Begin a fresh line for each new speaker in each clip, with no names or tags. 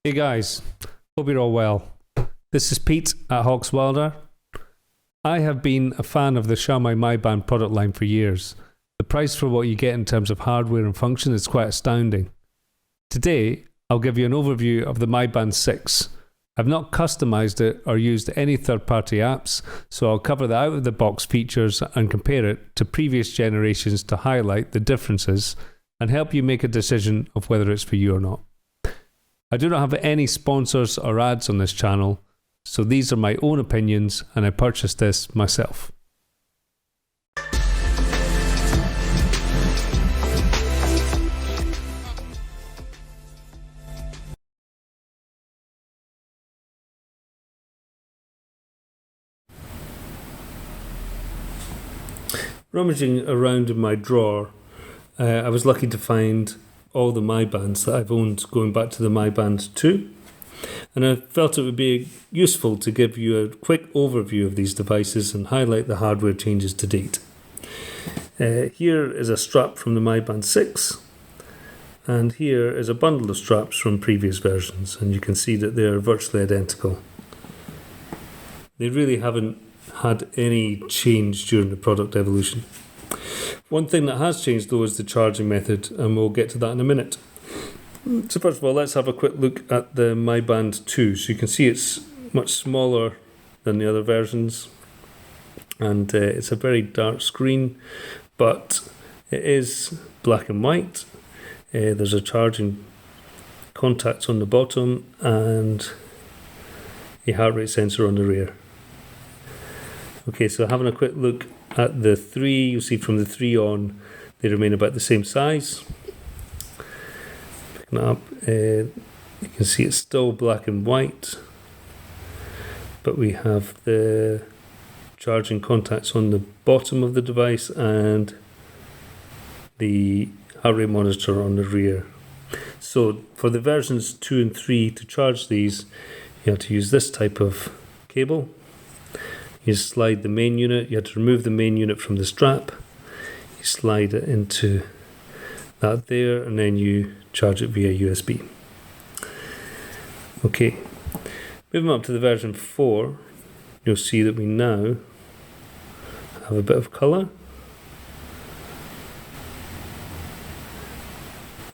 Hey guys, hope you're all well. This is Pete at Hawks Wilder. I have been a fan of the Xiaomi Mi Band product line for years. The price for what you get in terms of hardware and function is quite astounding. Today, I'll give you an overview of the Mi Band 6. I've not customized it or used any third-party apps, so I'll cover the out-of-the-box features and compare it to previous generations to highlight the differences and help you make a decision of whether it's for you or not. I do not have any sponsors or ads on this channel, so these are my own opinions and I purchased this myself. Rummaging around in my drawer, I was lucky to find all the Mi Bands that I've owned going back to the Mi Band 2, and I felt it would be useful to give you a quick overview of these devices and highlight the hardware changes to date. Here is a strap from the Mi Band 6, and here is a bundle of straps from previous versions, and you can see that they're virtually identical. They really haven't had any change during the product evolution. One thing that has changed though is the charging method, and we'll get to that in a minute. So first of all, let's have a quick look at the Mi Band 2. So you can see it's much smaller than the other versions, and it's a very dark screen, but it is black and white. There's a charging contact on the bottom and a heart rate sensor on the rear. Okay, so having a quick look at the 3, you'll see from the 3 on, they remain about the same size. Picking it up, you can see it's still black and white, but we have the charging contacts on the bottom of the device and the heart rate monitor on the rear. So for the versions 2 and 3, to charge these, you have to use this type of cable. You slide the main unit, you have to remove the main unit from the strap, you slide it into that there, and then you charge it via USB. Okay, moving up to the version 4, you'll see that we now have a bit of colour.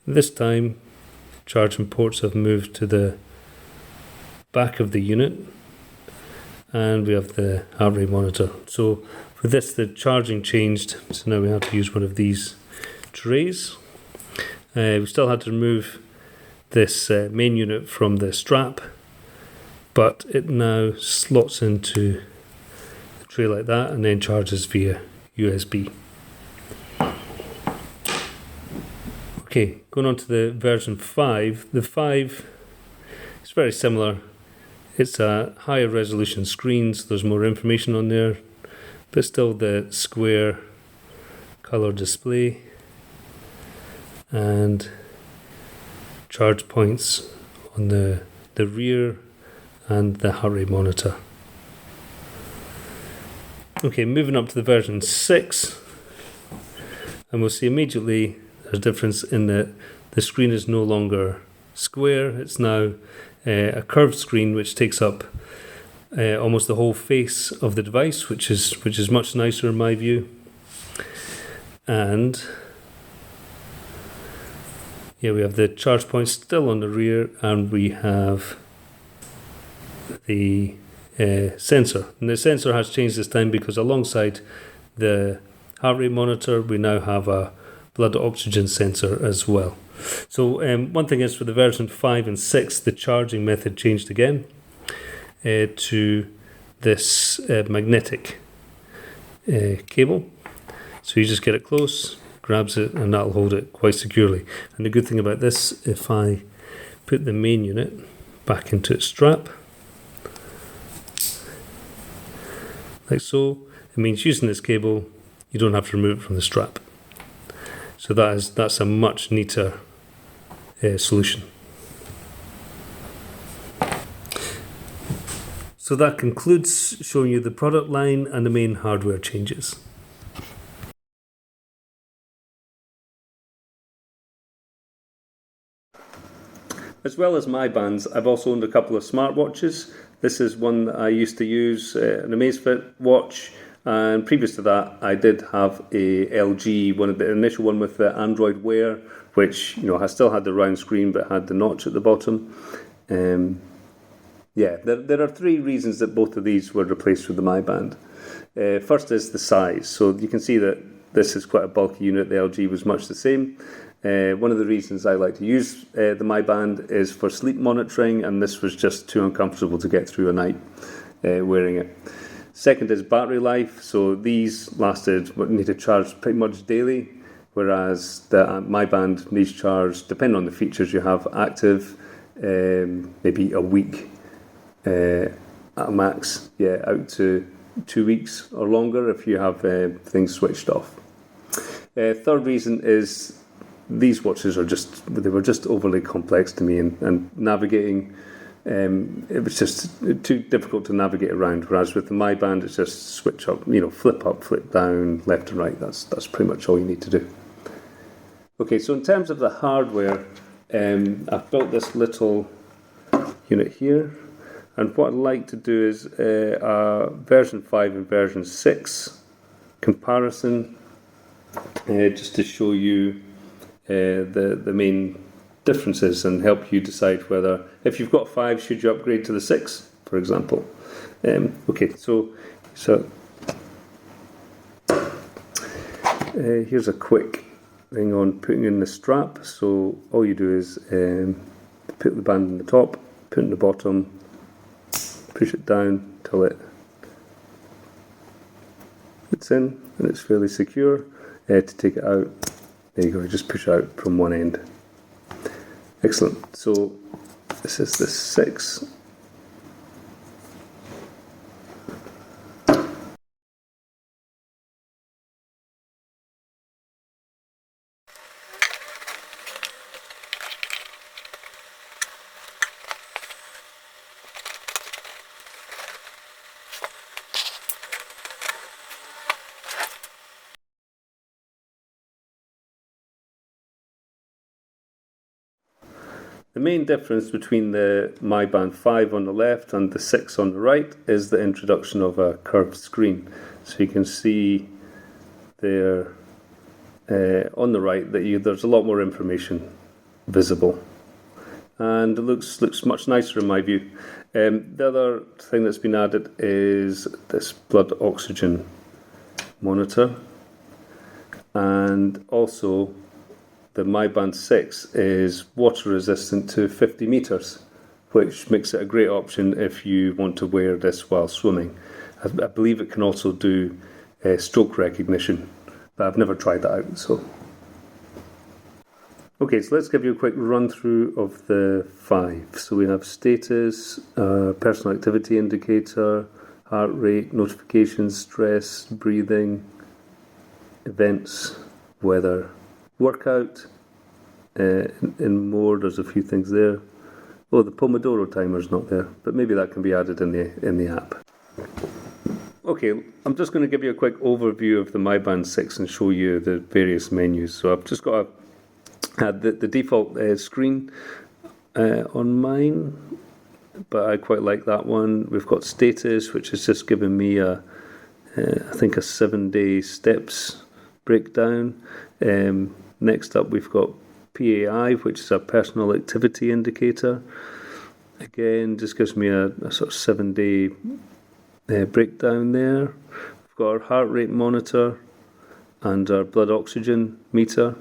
This time, charging ports have moved to the back of the unit, and we have the heart rate monitor. So for this, the charging changed, so now we have to use one of these trays. We still had to remove this main unit from the strap, but it now slots into the tray like that and then charges via USB. Okay, going on to the version 5. The 5 is very similar. It's a higher resolution screen, so there's more information on there, but still the square color display and charge points on the rear and the heart rate monitor. Okay, moving up to the version 6, and we'll see immediately there's a difference in that the screen is no longer square, it's now a curved screen which takes up almost the whole face of the device, which is much nicer in my view. And yeah, we have the charge points still on the rear, and we have the sensor. And the sensor has changed this time because alongside the heart rate monitor, we now have a blood oxygen sensor as well. So one thing is, for the version 5 and 6, the charging method changed again to this magnetic cable. So you just get it close, grabs it, and that'll hold it quite securely. And the good thing about this, if I put the main unit back into its strap, like so, it means using this cable, you don't have to remove it from the strap. So that's a much neater solution. So that concludes showing you the product line and the main hardware changes. as well as My Bands, I've also owned a couple of smartwatches. This is one that I used to use, an Amazfit watch, and previous to that, I did have a LG, one of the initial one with the Android Wear, which I still had the round screen but had the notch at the bottom. There are three reasons that both of these were replaced with the Mi Band. First is the size. So you can see that this is quite a bulky unit. The LG was much the same. One of the reasons I like to use the Mi Band is for sleep monitoring, and this was just too uncomfortable to get through a night wearing it. Second is battery life. So these needed charge pretty much daily, whereas the Mi Band needs charge, depending on the features you have active, maybe a week at a max, out to 2 weeks or longer if you have things switched off. Third reason is these watches were just overly complex to me, and navigating, it was just too difficult to navigate around, whereas with the Mi Band it's just switch up, flip up, flip down, left and right. That's pretty much all you need to do. Okay, so in terms of the hardware, I've built this little unit here, and what I'd like to do is a version 5 and version 6 comparison, just to show you the main differences and help you decide whether, if you've got 5, should you upgrade to the 6, for example. Here's a quick thing on putting in the strap. So all you do is put the band on the top, put it in the bottom, push it down till it's in, and it's fairly secure. To take it out, there you go, you just push it out from one end. Excellent. So this is the 6. The main difference between the Mi Band 5 on the left and the 6 on the right is the introduction of a curved screen. So you can see there on the right that there's a lot more information visible, and it looks much nicer in my view. The other thing that's been added is this blood oxygen monitor, and also the Mi Band 6 is water resistant to 50 meters, which makes it a great option if you want to wear this while swimming. I believe it can also do stroke recognition, but I've never tried that out. Okay, so let's give you a quick run through of the 5. So we have status, personal activity indicator, heart rate, notifications, stress, breathing, events, weather, workout. In more, there's a few things there. Oh, the Pomodoro timer's not there, but maybe that can be added in the app. Okay, I'm just going to give you a quick overview of the Mi Band 6 and show you the various menus. So I've just got the default screen on mine, but I quite like that one. We've got status, which is just giving me I think a 7-day steps breakdown. Next up, we've got PAI, which is a personal activity indicator. Again, just gives me a sort of 7-day breakdown there. We've got our heart rate monitor and our blood oxygen meter.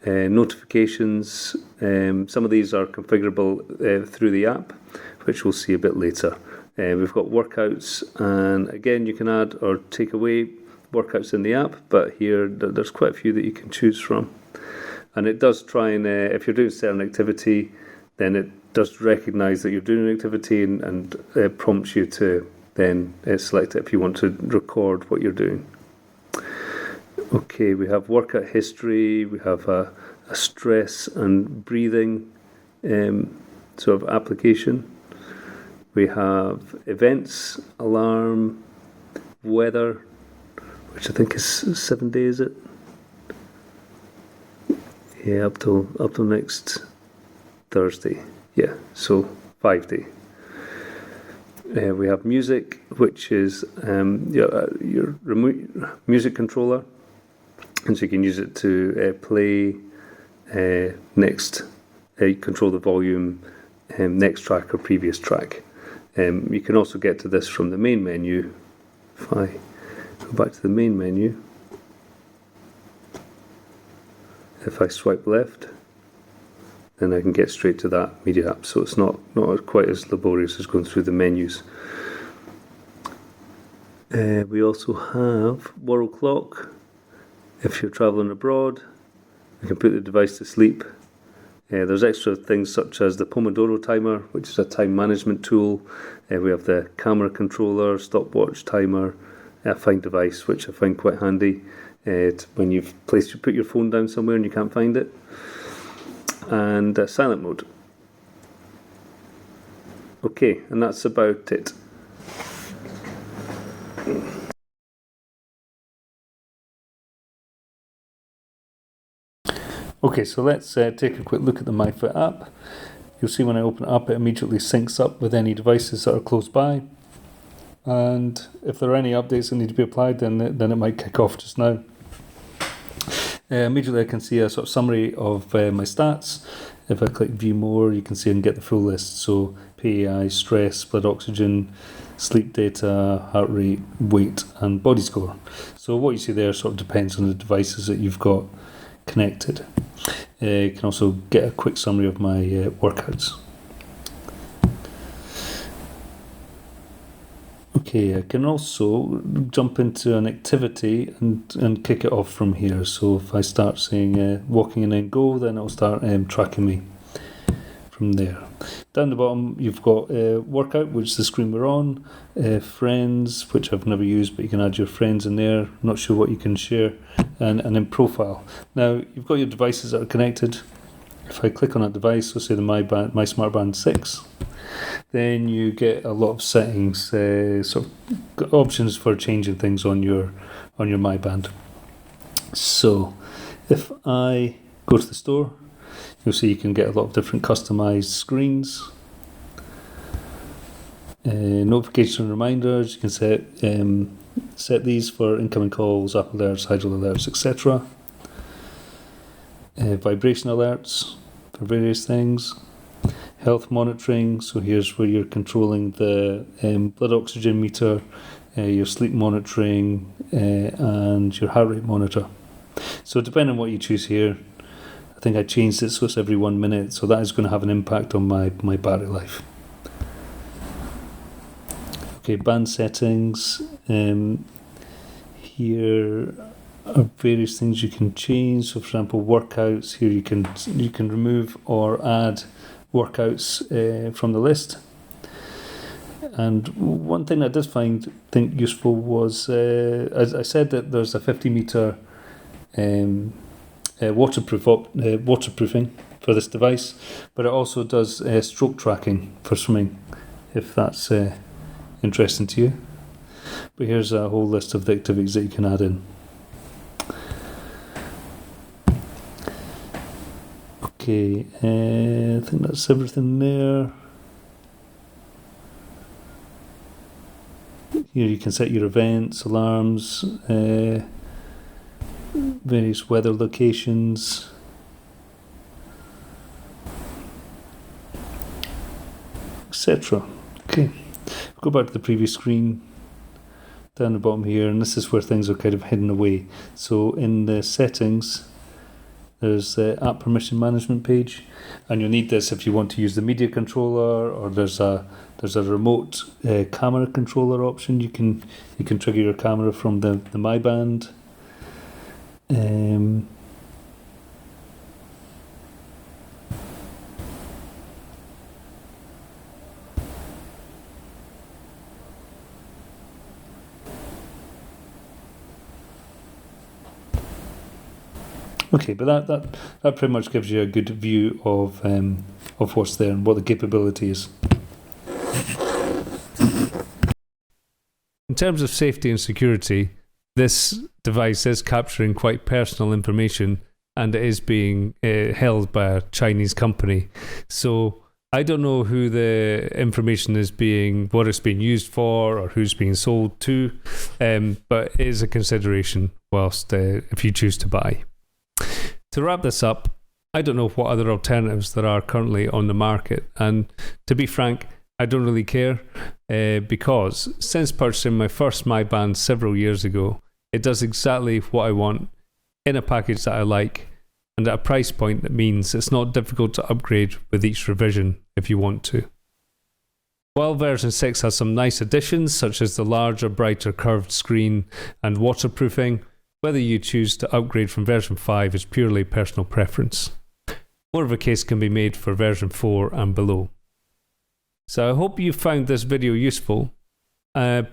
Notifications, some of these are configurable through the app, which we'll see a bit later. We've got workouts, and again, you can add or take away workouts in the app, but here there's quite a few that you can choose from, and it does try and if you're doing certain activity, then it does recognize that you're doing an activity and prompts you to then select it if you want to record what you're doing. Okay, we have workout history, we have a stress and breathing sort of application. We have events, alarm, weather, which I think is 7 days, is it? Yeah, up till next Thursday. Yeah, so 5-day. We have music, which is your remote music controller, and so you can use it to play next. You control the volume, next track or previous track. You can also get to this from the main menu. If I go back to the main menu, if I swipe left, then I can get straight to that media app. So it's not quite as laborious as going through the menus. We also have world clock. If you're traveling abroad, you can put the device to sleep. There's extra things such as the Pomodoro timer, which is a time management tool. We have the camera controller, stopwatch timer, a find device, which I find quite handy when you've put your phone down somewhere and you can't find it. And silent mode. Okay, and that's about it. Okay, so let's take a quick look at the MyFit app. You'll see when I open it up, it immediately syncs up with any devices that are close by. And if there are any updates that need to be applied, then it might kick off just now. Immediately I can see a sort of summary of my stats. If I click view more, you can see I can get the full list. So PAI, stress, blood oxygen, sleep data, heart rate, weight and body score. So what you see there sort of depends on the devices that you've got connected. You can also get a quick summary of my workouts. Okay, I can also jump into an activity and kick it off from here. So if I start saying walking and then go, then it'll start tracking me from there. Down the bottom, you've got workout, which is the screen we're on, friends, which I've never used, but you can add your friends in there. Not sure what you can share, and then profile. Now you've got your devices that are connected. If I click on a device, let's say the My Smartband 6. Then you get a lot of settings, sort of options for changing things on your Mi Band. So if I go to the store, you'll see you can get a lot of different customized screens. Notifications and reminders, you can set these for incoming calls, app alerts, hydro alerts, etc. Vibration alerts for various things. Health monitoring, so here's where you're controlling the blood oxygen meter, your sleep monitoring, and your heart rate monitor. So depending on what you choose here, I think I changed it so it's every 1 minute, so that is going to have an impact on my battery life. Okay, band settings. Here are various things you can change. So for example, workouts, here you can remove or add workouts from the list. And one thing I did think useful was, as I said, that there's a 50-meter waterproofing for this device, but it also does stroke tracking for swimming, if that's interesting to you. But here's a whole list of the activities that you can add in. Okay, I think that's everything there. Here you can set your events, alarms, various weather locations. Etc. Okay, go back to the previous screen. Down the bottom here, and this is where things are kind of hidden away. So in the settings, there's the app permission management page, and you'll need this if you want to use the media controller, or there's a remote camera controller option. You can trigger your camera from the Mi Band. Okay, but that pretty much gives you a good view of what's there and what the capability is. In terms of safety and security, this device is capturing quite personal information and it is being held by a Chinese company. So I don't know who the information is what it's being used for, or who's being sold to, but it is a consideration whilst if you choose to buy. To wrap this up, I don't know what other alternatives there are currently on the market, and to be frank, I don't really care, because since purchasing my first Mi Band several years ago, it does exactly what I want in a package that I like, and at a price point that means it's not difficult to upgrade with each revision if you want to. While version 6 has some nice additions such as the larger, brighter curved screen and waterproofing, whether you choose to upgrade from version 5 is purely personal preference. More of a case can be made for version 4 and below. So I hope you found this video useful.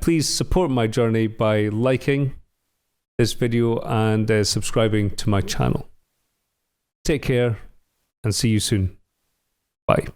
Please support my journey by liking this video and subscribing to my channel. Take care and see you soon. Bye.